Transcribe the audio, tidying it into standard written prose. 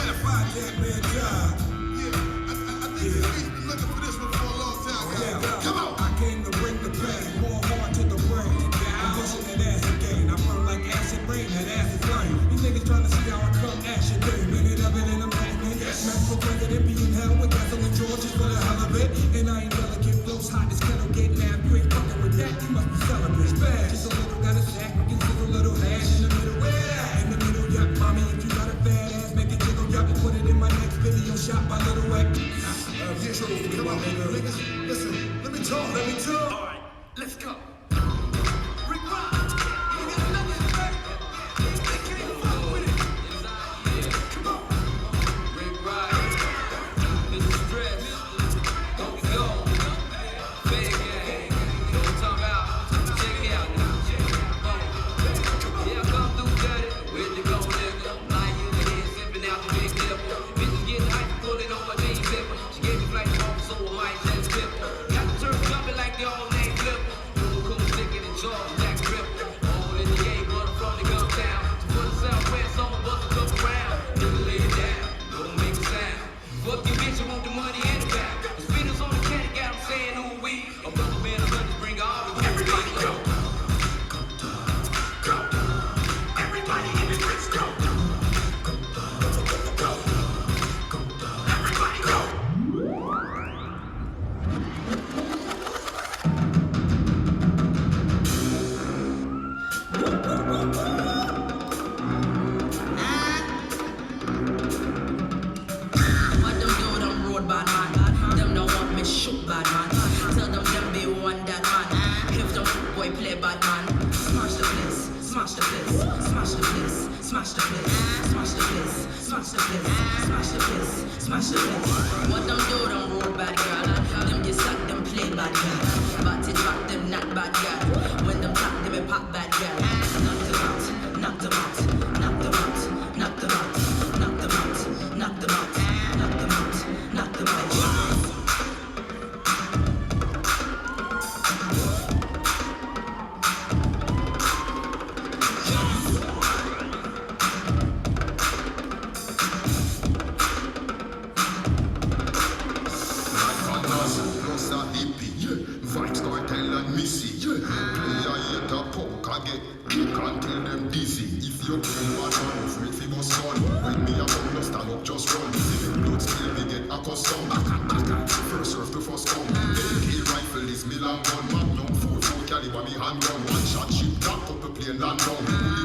certified that man job. I think he's been looking for this one for a long time. Come on. I came to bring the pain, more hard to the brain. I'm pushing that ass again. I burn like acid rain, that ass is flame. These niggas trying to see how I come action day. Minute of it and I'm hanging. Man for president, be in hell with gasoline Georges for the hell of it. And I ain't gonna get blows hot as kettle get now. You ain't fucking with that, you must be celebrating. Bad, just a little got a sack, we can stick a little hash in the middle. In the middle, yup, mommy, if you got a fat ass, make it jiggle, yup. Put it in my next video, shot by Little Wack. Come on, niggas. Listen, let me talk. All right, let's go. Rick Ross, you got another effect. They can't fuck with it. Come on. Rick Ross, Mr. Stress, don't be gone. Big gang, you know what I'm talking about? Check it out now. Yeah, come through dirty. Where you go, nigga? Lying in the head, sipping out the big nipple. Bitches getting hyped, pulling on my jeans zipper. She gave me flight off, so I might just flip her. Got the turf jumping like the all name flipper. Cool, sticking in George, Jack Ripper. All in the game, but I'm from the gun town. So for the Southwest, I'ma bust a couple round. Nigga, lay it down, don't make a sound. Fuck you, bitch, I want the money and the pound. The speeders on the cat, got 'em saying who we. A brother man, a hundred, bring all the everybody go. Everybody in the streets go. Everybody go. What them do, them road bad man. Them don't want me shoot bad man. Tell them be one that man. If them boy play bad man, smash the place, smash the place, smash the place, smash the place, smash the place, smash the place, smash the place, smash the place. What them do, them road bad girl. Them get suck, them play bad girl. But it back them not bad girl. When them tap, them a pop bad girl. Knock them out, knock them out, knock them out, knock them out, knock them out, knock them out, knock them out, knock them out. Vibes cartel and missy. Play a hate a punk, I get kick until them dizzy. If you kill one man, afraid for my son. When me a come, no stand up, just run. If the blood spill, we get accustomed. First serve to first come. AK rifle is me long gun. Magnum 44 caliber, me handgun. One shot ship, knock up a plane, land down.